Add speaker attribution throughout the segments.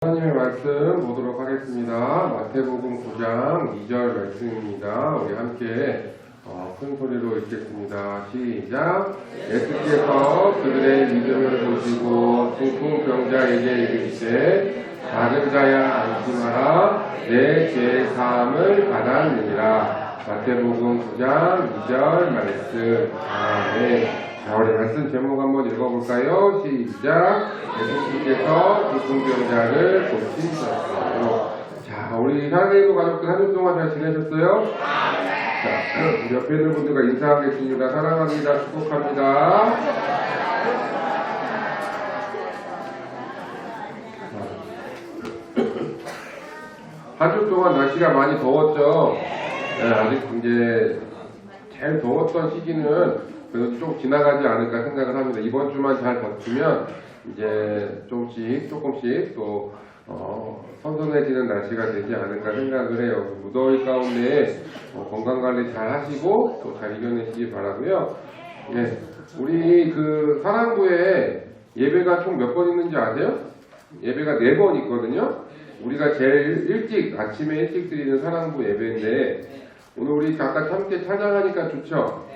Speaker 1: 하나님의 말씀 보도록 하겠습니다. 마태복음 9장 2절 말씀입니다. 우리 함께 큰 소리로 읽겠습니다. 시작. 예수께서 그들의 믿음을 보시고 중풍병자에게 이르시되 작은 자야 안심하라 내 죄 사함을 받았느니라. 마태복음 9장 2절 말씀. 아멘. 자, 우리 말씀 제목 한번 읽어볼까요? 시작. 예수님께서 중풍병자를 고치셨어요. 자, 우리 사랑하는 가족들 한 주 동안 잘 지내셨어요? 자, 우리 옆에 있는 분들과 인사하겠습니다. 사랑합니다. 축복합니다. 한 주 동안 날씨가 많이 더웠죠? 네, 아직 이제 제일 더웠던 시기는 그래도 좀 지나가지 않을까 생각을 합니다. 이번 주만 잘 버티면 이제 조금씩 또 선선해지는 날씨가 되지 않을까 생각을 해요. 무더위 가운데 건강관리 잘 하시고 또 잘 이겨내시기 바라고요. 네, 우리 그 사랑부에 예배가 총 몇 번 있는지 아세요? 예배가 4번 있거든요. 우리가 제일 일찍 아침에 일찍 드리는 사랑부 예배인데 오늘 우리 아까 함께 찬양하니까 좋죠?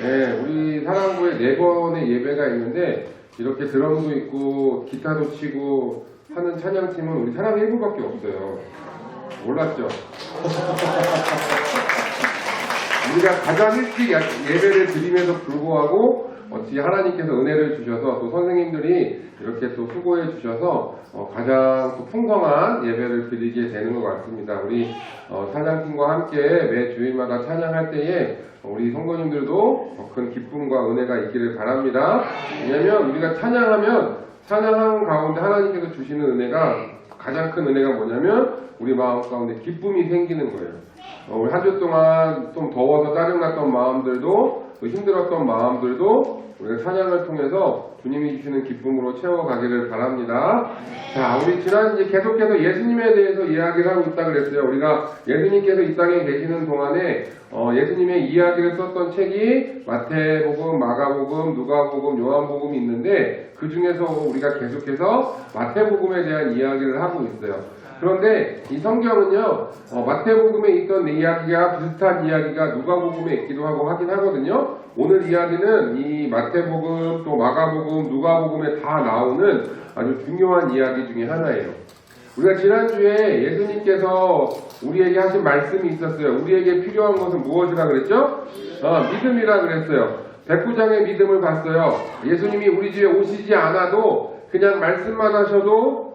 Speaker 1: 네, 우리 사랑부에 4번의 예배가 있는데 이렇게 드럼도 있고 기타도 치고 하는 찬양팀은 우리 사랑 1부밖에 없어요. 몰랐죠? 우리가 가장 일찍 예배를 드림에도 불구하고 어찌 하나님께서 은혜를 주셔서 또 선생님들이 이렇게 또 수고해 주셔서 가장 또 풍성한 예배를 드리게 되는 것 같습니다. 우리 찬양팀과 함께 매 주일마다 찬양할 때에 우리 성도님들도 큰 기쁨과 은혜가 있기를 바랍니다. 왜냐하면 우리가 찬양하는 가운데 하나님께서 주시는 은혜가 가장 큰 은혜가 뭐냐면 우리 마음 가운데 기쁨이 생기는 거예요. 우리 한 주 동안 좀 더워서 짜증났던 마음들도 또 힘들었던 마음들도 우리가 찬양을 통해서 주님이 주시는 기쁨으로 채워가기를 바랍니다. 자, 우리 지난 이제 계속해서 예수님에 대해서 이야기를 하고 있다 그랬어요. 우리가 예수님께서 이 땅에 계시는 동안에 예수님의 이야기를 썼던 책이 마태복음, 마가복음, 누가복음, 요한복음이 있는데 그 중에서 우리가 계속해서 마태복음에 대한 이야기를 하고 있어요. 그런데 이 성경은요, 마태복음에 있던 이야기가 비슷한 이야기가 누가복음에 있기도 하고 하긴 하거든요. 오늘 이야기는 이 마태복음, 또 마가복음, 누가복음에 다 나오는 아주 중요한 이야기 중에 하나예요. 우리가 지난주에 예수님께서 우리에게 하신 말씀이 있었어요. 우리에게 필요한 것은 무엇이라 그랬죠? 믿음이라 그랬어요. 백부장의 믿음을 봤어요. 예수님이 우리 집에 오시지 않아도 그냥 말씀만 하셔도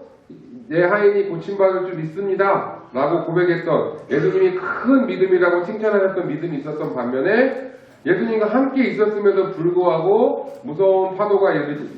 Speaker 1: 내 하인이 고침받을 줄 믿습니다 라고 고백했던 예수님이 큰 믿음이라고 칭찬하셨던 믿음이 있었던 반면에 예수님과 함께 있었음에도 불구하고 무서운 파도가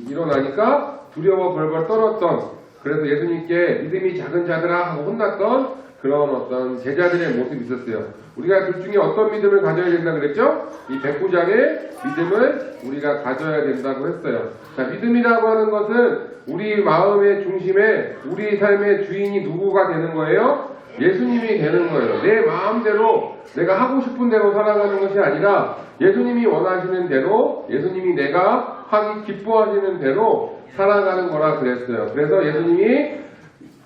Speaker 1: 일어나니까 두려워 벌벌 떨었던, 그래서 예수님께 믿음이 작은 자들아 하고 혼났던 그런 어떤 제자들의 모습이 있었어요. 우리가 둘 중에 어떤 믿음을 가져야 된다 그랬죠? 이 백부장의 믿음을 우리가 가져야 된다고 했어요. 자, 믿음이라고 하는 것은 우리 마음의 중심에 우리 삶의 주인이 누구가 되는 거예요? 예수님이 되는 거예요. 내 마음대로 내가 하고 싶은 대로 살아가는 것이 아니라 예수님이 원하시는 대로, 예수님이 내가 하기 기뻐하시는 대로 살아가는 거라 그랬어요. 그래서 예수님이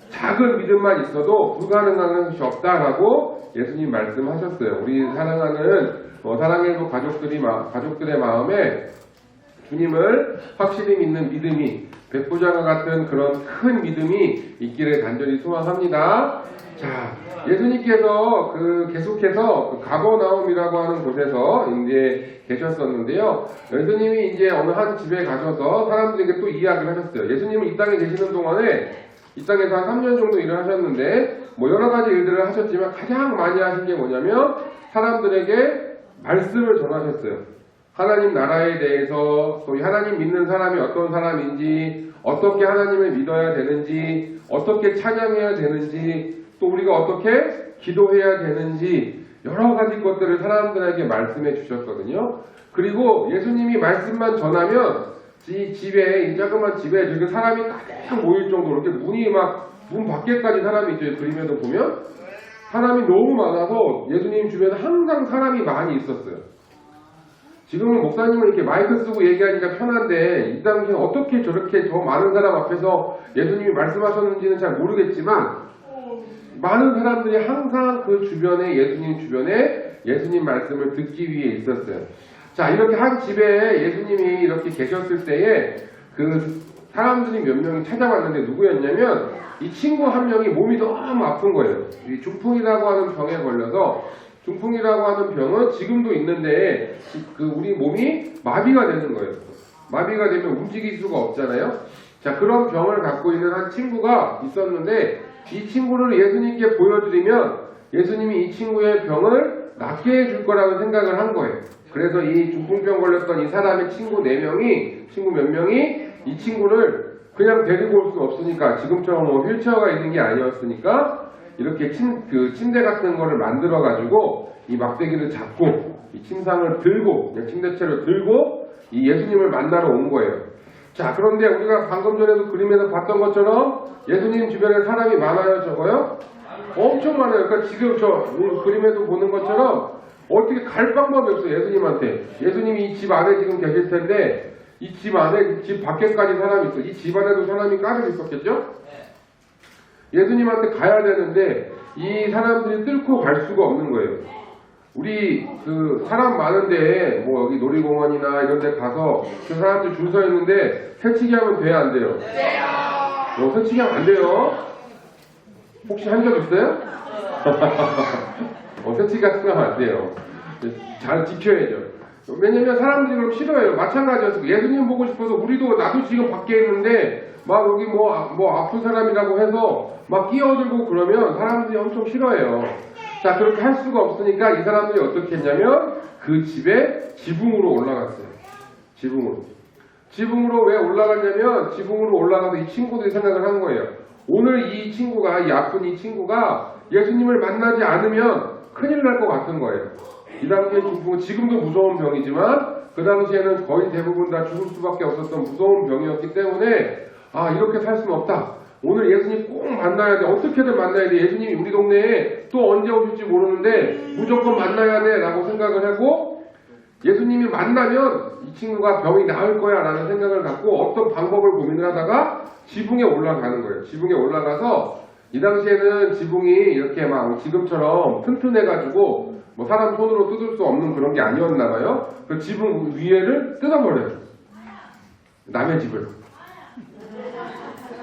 Speaker 1: 작은 믿음만 있어도 불가능한 것이 없다라고 예수님 말씀하셨어요. 우리 사랑하는 사랑의 가족들의 마음에 주님을 확실히 믿는 믿음이, 백부장과 같은 그런 큰 믿음이 있기를 간절히 소망합니다. 자, 예수님께서 계속해서 가버나움이라고 하는 곳에서 이제 계셨었는데요. 예수님이 이제 어느 한 집에 가셔서 사람들에게 또 이야기를 하셨어요. 예수님은 이 땅에 계시는 동안에 이 땅에서 한 3년 정도 일을 하셨는데 여러 가지 일들을 하셨지만 가장 많이 하신 게 뭐냐면 사람들에게 말씀을 전하셨어요. 하나님 나라에 대해서, 또 하나님 믿는 사람이 어떤 사람인지, 어떻게 하나님을 믿어야 되는지, 어떻게 찬양해야 되는지, 또 우리가 어떻게 기도해야 되는지 여러 가지 것들을 사람들에게 말씀해 주셨거든요. 그리고 예수님이 말씀만 전하면 이 자그마한 집에 저렇게 사람이 가득 모일 정도로 이렇게 문 밖에까지 사람이 있죠. 그림에도 보면 사람이 너무 많아서 예수님 주변에 항상 사람이 많이 있었어요. 지금은 목사님은 이렇게 마이크 쓰고 얘기하니까 편한데 이 당시에 어떻게 저렇게 저 많은 사람 앞에서 예수님이 말씀하셨는지는 잘 모르겠지만 많은 사람들이 항상 그 주변에 예수님 주변에 예수님 말씀을 듣기 위해 있었어요. 자, 이렇게 한 집에 예수님이 이렇게 계셨을 때에 그 사람들이 몇 명이 찾아왔는데 누구였냐면 이 친구 한 명이 몸이 너무 아픈 거예요. 이 중풍이라고 하는 병에 걸려서 중풍이라고 하는 병은 지금도 있는데 그 우리 몸이 마비가 되는 거예요. 마비가 되면 움직일 수가 없잖아요. 자, 그런 병을 갖고 있는 한 친구가 있었는데 이 친구를 예수님께 보여드리면 예수님이 이 친구의 병을 낫게 해줄 거라고 생각을 한 거예요. 그래서 이 중풍병 걸렸던 이 사람의 친구 4명이, 친구 몇 명이 이 친구를 그냥 데리고 올 수 없으니까 지금처럼 뭐 휠체어가 있는 게 아니었으니까 이렇게 침대 같은 거를 만들어 가지고 이 막대기를 잡고 이 침상을 들고 그냥 침대채로 들고 이 예수님을 만나러 온 거예요. 자, 그런데 우리가 방금 전에도 그림에서 봤던 것처럼 예수님 주변에 사람이 많아요, 적어요? 엄청 많아요. 그러니까 지금 저 그림에도 보는 것처럼 어떻게 갈 방법이 없어요, 예수님한테. 예수님이 이 집 안에 지금 계실 텐데 이 집 안에, 집 밖에까지 사람이 있어. 이 집 안에도 사람이 까르르 있었겠죠? 예수님한테 가야 되는데 이 사람들이 뚫고 갈 수가 없는 거예요. 우리 그 사람 많은데 뭐 여기 놀이공원이나 이런 데 가서 그 사람들 줄 서 있는데 새치기 하면 돼요, 안 돼요? 새치기 하면 안 돼요. 혹시 한 적 있어요? 새치기 같은 거 하면 안 돼요. 잘 지켜야죠. 왜냐면 사람들이 그럼 싫어해요. 마찬가지였어요. 예수님 보고 싶어서 우리도 나도 지금 밖에 있는데 막 여기 뭐 아픈 사람이라고 해서 막 끼어들고 그러면 사람들이 엄청 싫어해요. 자, 그렇게 할 수가 없으니까 이 사람들이 어떻게 했냐면 그 집에 지붕으로 올라갔어요. 지붕으로 왜 올라갔냐면 지붕으로 올라가서 이 친구들이 생각을 한 거예요. 오늘 이 친구가, 이 아픈 이 친구가 예수님을 만나지 않으면 큰일 날 것 같은 거예요. 이 당시에 중풍은 지금도 무서운 병이지만 그 당시에는 거의 대부분 다 죽을 수밖에 없었던 무서운 병이었기 때문에 이렇게 살 수는 없다. 오늘 예수님 꼭 만나야 돼. 어떻게든 만나야 돼. 예수님이 우리 동네에 또 언제 오실지 모르는데 무조건 만나야 돼 라고 생각을 하고 예수님이 만나면 이 친구가 병이 나을 거야 라는 생각을 갖고 어떤 방법을 고민을 하다가 지붕에 올라가는 거예요. 지붕에 올라가서 이 당시에는 지붕이 이렇게 막 지금처럼 튼튼해가지고 뭐 사람 손으로 뜯을 수 없는 그런 게 아니었나 봐요. 그 지붕 위에를 뜯어버려요. 남의 집을.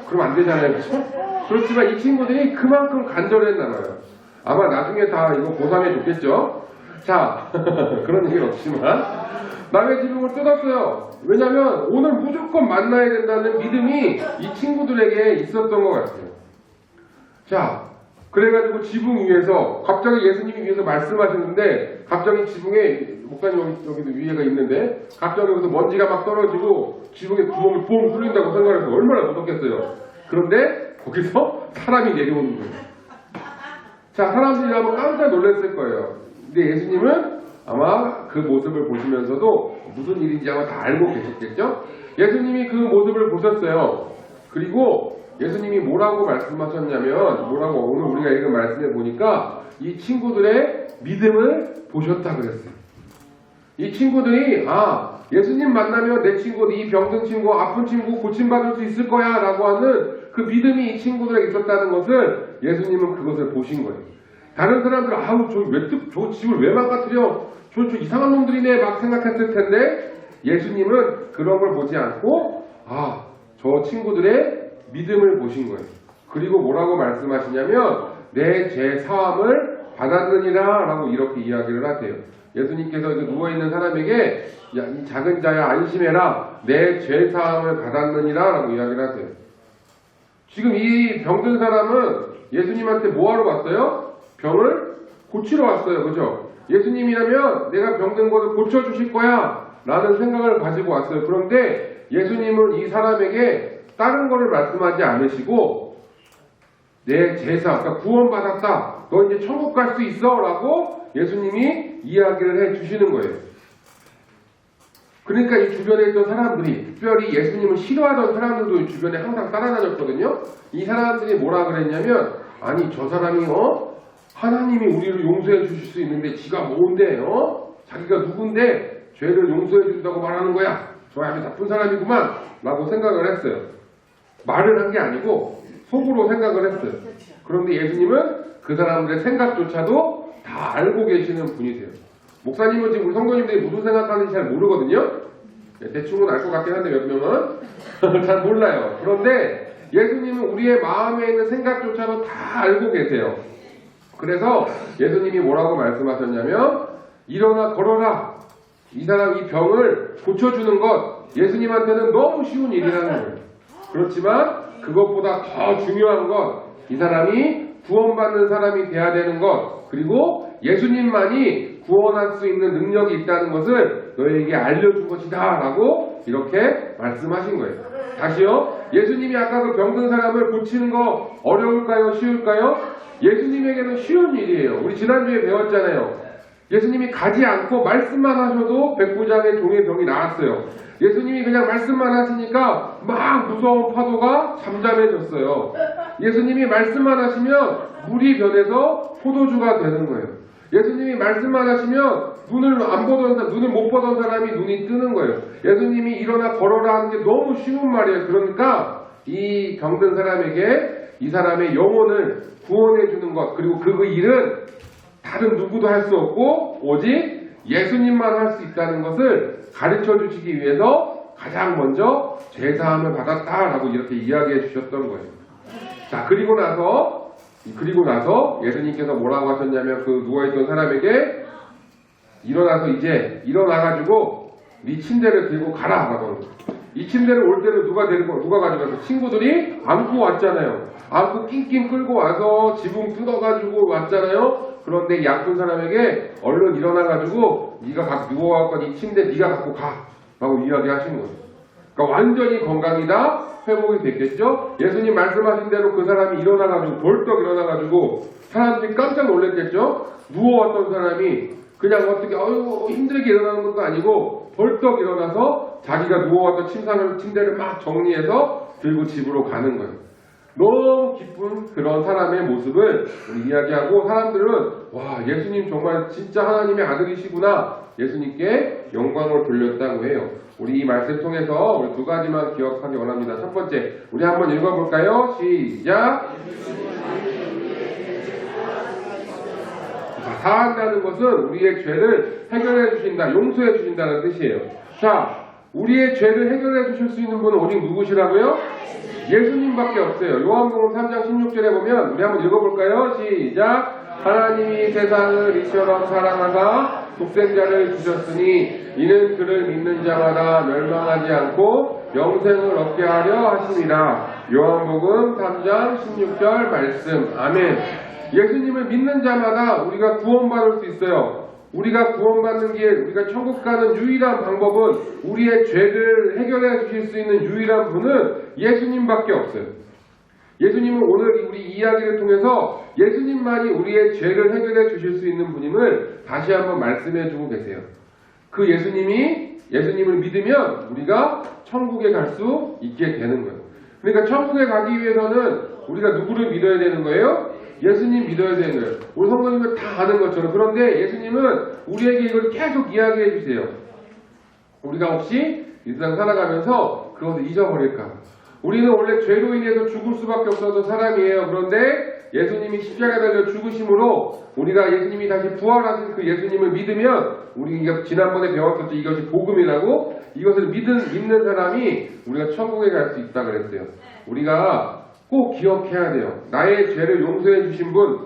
Speaker 1: 그럼 안 되잖아요. 그렇죠? 그렇지만 이 친구들이 그만큼 간절했나 봐요. 아마 나중에 다 이거 보상해 줬겠죠? 자, 그런 얘기는 없지만 남의 지붕을 뜯었어요. 왜냐면 오늘 무조건 만나야 된다는 믿음이 이 친구들에게 있었던 것 같아요. 자, 그래가지고 지붕 위에서 갑자기 예수님이 위에서 말씀하시는데 갑자기 지붕에 목사님 여기도 위에가 있는데 갑자기 여기서 먼지가 막 떨어지고 지붕에 구멍이 뽕 뚫린다고 생각해서 얼마나 무섭겠어요. 그런데 거기서 사람이 내려오는 거예요. 자, 사람들이 아마 깜짝 놀랐을 거예요. 근데 예수님은 아마 그 모습을 보시면서도 무슨 일인지 아마 다 알고 계셨겠죠? 예수님이 그 모습을 보셨어요. 그리고 예수님이 뭐라고 말씀하셨냐면 오늘 우리가 읽은 말씀에 보니까 이 친구들의 믿음을 보셨다 그랬어요. 이 친구들이 예수님 만나면 내 친구, 이 병든 친구, 아픈 친구 고침받을 수 있을 거야 라고 하는 그 믿음이 이 친구들에게 있었다는 것을 예수님은 그것을 보신 거예요. 다른 사람들은 저 집을 왜 망가뜨려? 저 이상한 놈들이네 막 생각했을 텐데 예수님은 그런 걸 보지 않고 저 친구들의 믿음을 보신 거예요. 그리고 뭐라고 말씀하시냐면 내 죄 사함을 받았느니라 라고 이렇게 이야기를 하세요. 예수님께서 누워있는 사람에게 이 작은 자야 안심해라 내 죄 사함을 받았느니라 라고 이야기를 하세요. 지금 이 병든 사람은 예수님한테 뭐하러 왔어요? 병을 고치러 왔어요. 그죠? 예수님이라면 내가 병든 것을 고쳐주실 거야 라는 생각을 가지고 왔어요. 그런데 예수님은 이 사람에게 다른 거를 말씀하지 않으시고 내 제사, 그러니까 구원받았다. 너 이제 천국 갈 수 있어 라고 예수님이 이야기를 해주시는 거예요. 그러니까 이 주변에 있던 사람들이, 특별히 예수님을 싫어하던 사람들도 주변에 항상 따라다녔거든요. 이 사람들이 뭐라 그랬냐면 아니 저 사람이 하나님이 우리를 용서해 주실 수 있는데 지가 뭔데 자기가 누군데 죄를 용서해 준다고 말하는 거야. 저 아주 나쁜 사람이구만 라고 생각을 했어요. 말을 한 게 아니고 속으로 생각을 했어요. 그런데 예수님은 그 사람들의 생각조차도 다 알고 계시는 분이세요. 목사님은 지금 우리 성도님들이 무슨 생각하는지 잘 모르거든요. 대충은 알 것 같긴 한데 몇 명은 잘 몰라요. 그런데 예수님은 우리의 마음에 있는 생각조차도 다 알고 계세요. 그래서 예수님이 뭐라고 말씀하셨냐면 일어나 걸어라. 이 사람 이 병을 고쳐주는 것 예수님한테는 너무 쉬운 일이라는 거예요. 그렇지만 그것보다 더 중요한 것 이 사람이 구원받는 사람이 돼야 되는 것 그리고 예수님만이 구원할 수 있는 능력이 있다는 것을 너에게 알려준 것이다 라고 이렇게 말씀하신 거예요. 다시요. 예수님이 아까 그 병든 사람을 고치는 거 어려울까요? 쉬울까요? 예수님에게는 쉬운 일이에요. 우리 지난주에 배웠잖아요. 예수님이 가지 않고 말씀만 하셔도 백부장의 종의 병이 나았어요. 예수님이 그냥 말씀만 하시니까 막 무서운 파도가 잠잠해졌어요. 예수님이 말씀만 하시면 물이 변해서 포도주가 되는 거예요. 예수님이 말씀만 하시면 눈을 못 보던 사람이 눈이 뜨는 거예요. 예수님이 일어나 걸어라 하는 게 너무 쉬운 말이에요. 그러니까 이 병든 사람에게 이 사람의 영혼을 구원해 주는 것 그리고 그 일은 다른 누구도 할 수 없고 오직 예수님만 할 수 있다는 것을 가르쳐 주시기 위해서 가장 먼저 죄사함을 받았다라고 이렇게 이야기해 주셨던 거예요. 자, 그리고 나서 예수님께서 뭐라고 하셨냐면 그 누워있던 사람에게 일어나서 이제 일어나가지고 네 침대를 들고 가라 라고 하는 거예요. 이 침대를 올 때는 누가 가져가서 친구들이 안고 왔잖아요. 안고 낑낑 끌고 와서 지붕 뜯어가지고 왔잖아요. 그런데 이 아픈 사람에게 얼른 일어나가지고 네가 누워갖고 이 침대 네가 갖고 가 라고 이야기하신 거예요. 그러니까 완전히 건강이다 회복이 됐겠죠. 예수님 말씀하신 대로 그 사람이 일어나가지고 벌떡 일어나가지고 사람들이 깜짝 놀랐겠죠. 누워왔던 사람이 그냥 어떻게 힘들게 일어나는 것도 아니고 벌떡 일어나서 자기가 누워왔던 침대를 막 정리해서 들고 집으로 가는 거예요. 너무 기쁜 그런 사람의 모습을 우리 이야기하고 사람들은 와 예수님 정말 진짜 하나님의 아들이시구나 예수님께 영광을 돌렸다고 해요. 우리 이 말씀 통해서 우리 두 가지만 기억하기 원합니다. 첫 번째 우리 한번 읽어볼까요? 시작. 사한다는 것은 우리의 죄를 해결해 주신다, 용서해 주신다는 뜻이에요. 자, 우리의 죄를 해결해 주실 수 있는 분은 오직 누구시라고요? 예수님밖에 없어요. 요한복음 3장 16절에 보면 우리 한번 읽어볼까요? 시작. 하나님이 세상을 이처럼 사랑하사 독생자를 주셨으니 이는 그를 믿는 자마다 멸망하지 않고 영생을 얻게 하려 하심이라. 요한복음 3장 16절 말씀. 아멘. 예수님을 믿는 자마다 우리가 구원받을 수 있어요. 우리가 구원받는 길, 우리가 천국 가는 유일한 방법은 우리의 죄를 해결해 주실 수 있는 유일한 분은 예수님밖에 없어요. 예수님은 오늘 우리 이야기를 통해서 예수님만이 우리의 죄를 해결해 주실 수 있는 분임을 다시 한번 말씀해 주고 계세요. 그 예수님을 믿으면 우리가 천국에 갈 수 있게 되는 거예요. 그러니까 천국에 가기 위해서는 우리가 누구를 믿어야 되는 거예요? 예수님 믿어야 되는 거예요. 우리 성도님들 다 아는 것처럼. 그런데 예수님은 우리에게 이걸 계속 이야기해 주세요. 우리가 혹시 이 세상 살아가면서 그것을 잊어버릴까. 우리는 원래 죄로 인해서 죽을 수밖에 없었던 사람이에요. 그런데 예수님이 십자가에 달려 죽으심으로 우리가 예수님이 다시 부활하신 그 예수님을 믿으면 우리가 지난번에 배웠었죠. 이것이 복음이라고. 이것을 믿는 사람이 우리가 천국에 갈 수 있다 그랬어요. 우리가 꼭 기억해야 돼요. 나의 죄를 용서해 주신 분,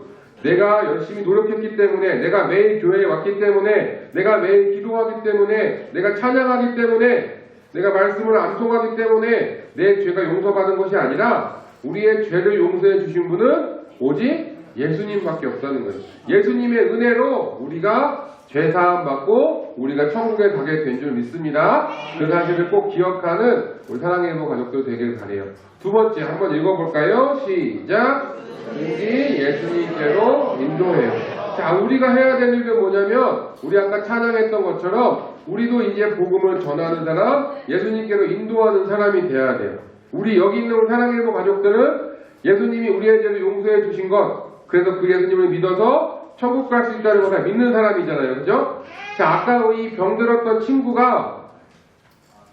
Speaker 1: 내가 열심히 노력했기 때문에, 내가 매일 교회에 왔기 때문에, 내가 매일 기도하기 때문에, 내가 찬양하기 때문에, 내가 말씀을 암송하기 때문에 내 죄가 용서받은 것이 아니라 우리의 죄를 용서해 주신 분은 오직 예수님밖에 없다는 거예요. 예수님의 은혜로 우리가 죄사함 받고 우리가 천국에 가게 된 줄 믿습니다. 그 사실을 꼭 기억하는 우리 사랑의 모 가족들 되길 바래요. 두 번째 한번 읽어볼까요? 시작. 인지 예수님께로 인도해요. 자, 우리가 해야 될 일은 뭐냐면 우리 아까 찬양했던 것처럼 우리도 이제 복음을 전하는 사람, 예수님께로 인도하는 사람이 돼야 돼요. 우리 여기 있는 우리 사랑의 모 가족들은 예수님이 우리의 죄를 용서해 주신 것, 그래서 그 예수님을 믿어서 천국 갈 수 있다는 건 다 믿는 사람이잖아요. 그죠? 자, 아까 이 병들었던 친구가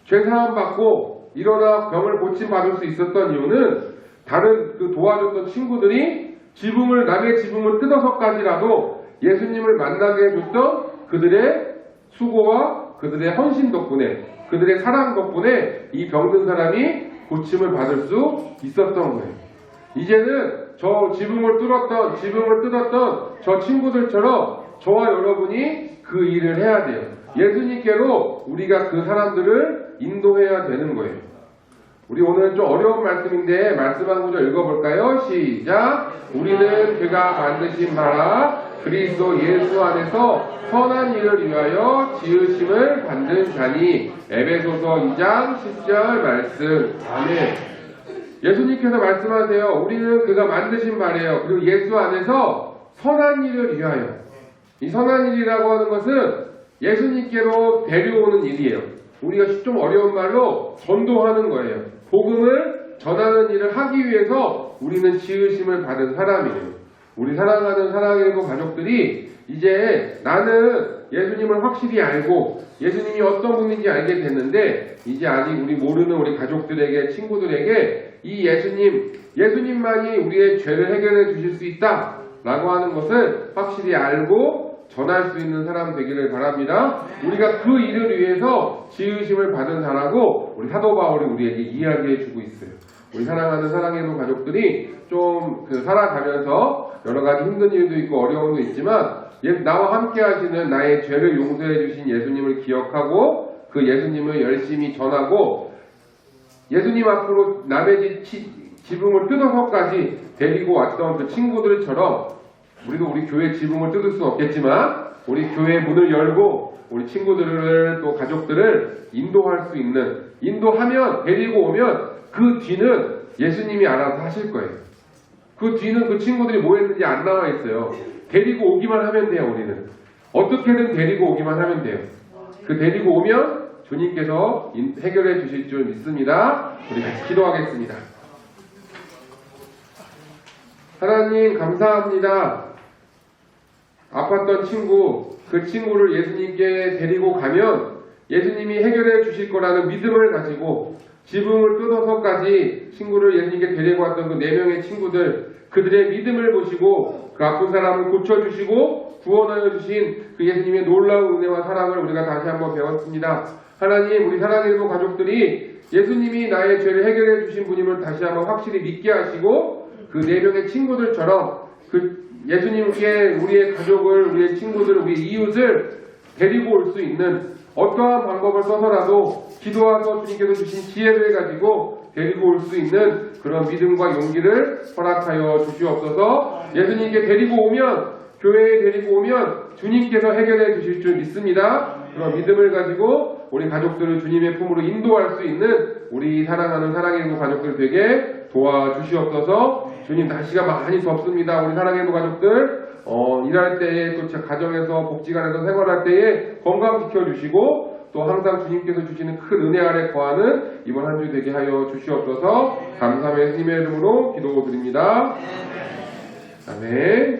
Speaker 1: 죄 사함 받고 일어나 병을 고침 받을 수 있었던 이유는 다른 그 도와줬던 친구들이 남의 지붕을 뜯어서까지라도 예수님을 만나게 해줬던 그들의 수고와 그들의 헌신 덕분에, 그들의 사랑 덕분에 이 병든 사람이 고침을 받을 수 있었던 거예요. 이제는 저 지붕을 뜯었던 저 친구들처럼 저와 여러분이 그 일을 해야 돼요. 예수님께로 우리가 그 사람들을 인도해야 되는 거예요. 우리 오늘 좀 어려운 말씀인데 말씀 한 구절 읽어볼까요? 시작! 우리는 그가 만드신 바라 그리스도 예수 안에서 선한 일을 위하여 지으심을 받는 자니. 에베소서 2장 10절 말씀. 아멘. 예수님께서 말씀하세요. 우리는 그가 만드신 바래요. 그리고 예수 안에서 선한 일을 위하여. 이 선한 일이라고 하는 것은 예수님께로 데려오는 일이에요. 우리가 좀 어려운 말로 전도하는 거예요. 복음을 전하는 일을 하기 위해서 우리는 지으심을 받은 사람이에요. 우리 사랑하는 사랑일구 가족들이 이제 나는 예수님을 확실히 알고 예수님이 어떤 분인지 알게 됐는데 이제 아직 우리 모르는 우리 가족들에게, 친구들에게 이 예수님만이 우리의 죄를 해결해 주실 수 있다 라고 하는 것을 확실히 알고 전할 수 있는 사람 되기를 바랍니다. 우리가 그 일을 위해서 지으심을 받은 자라고 우리 사도 바울이 우리에게 이야기해 주고 있어요. 우리 사랑하는 사랑일구 가족들이 좀 살아가면서 여러 가지 힘든 일도 있고 어려움도 있지만 나와 함께 하시는 나의 죄를 용서해 주신 예수님을 기억하고 그 예수님을 열심히 전하고 예수님 앞으로 남의 지붕을 뜯어서까지 데리고 왔던 그 친구들처럼 우리도 우리 교회 지붕을 뜯을 수는 없겠지만 우리 교회 문을 열고 우리 친구들을 또 가족들을 인도할 수 있는, 인도하면 데리고 오면 그 뒤는 예수님이 알아서 하실 거예요. 그 뒤는 그 친구들이 뭐 했는지 안 나와 있어요. 데리고 오기만 하면 돼요. 우리는 어떻게든 데리고 오기만 하면 돼요. 그 데리고 오면 주님께서 해결해 주실 줄 믿습니다. 우리 같이 기도하겠습니다. 하나님 감사합니다. 아팠던 친구, 그 친구를 예수님께 데리고 가면 예수님이 해결해 주실 거라는 믿음을 가지고 지붕을 뜯어서까지 친구를 예수님께 데리고 왔던 그 4명의 친구들, 그들의 믿음을 보시고 그 아픈 사람을 고쳐주시고 구원하여 주신 그 예수님의 놀라운 은혜와 사랑을 우리가 다시 한번 배웠습니다. 하나님, 우리 사랑일구 가족들이 예수님이 나의 죄를 해결해 주신 분임을 다시 한번 확실히 믿게 하시고 그 4명의 친구들처럼 그 예수님께 우리의 가족을, 우리의 친구들, 우리의 이웃을 데리고 올 수 있는 어떠한 방법을 써서라도 기도하서 주님께서 주신 지혜를 가지고 데리고 올 수 있는 그런 믿음과 용기를 허락하여 주시옵소서. 예수님께 데리고 오면, 교회에 데리고 오면 주님께서 해결해 주실 줄 믿습니다. 그런 믿음을 가지고 우리 가족들을 주님의 품으로 인도할 수 있는 우리 사랑하는 사랑일구 가족들 되게 도와주시옵소서. 주님, 날씨가 많이 덥습니다. 우리 사랑일구 가족들 일할 때에 또 가정에서 복지관에서 생활할 때에 건강시켜 주시고 또 항상 주님께서 주시는 큰 은혜 아래 거하는 이번 한 주 되게 하여 주시옵소서. 감사의 예수님의 이름으로 기도드립니다. 아멘.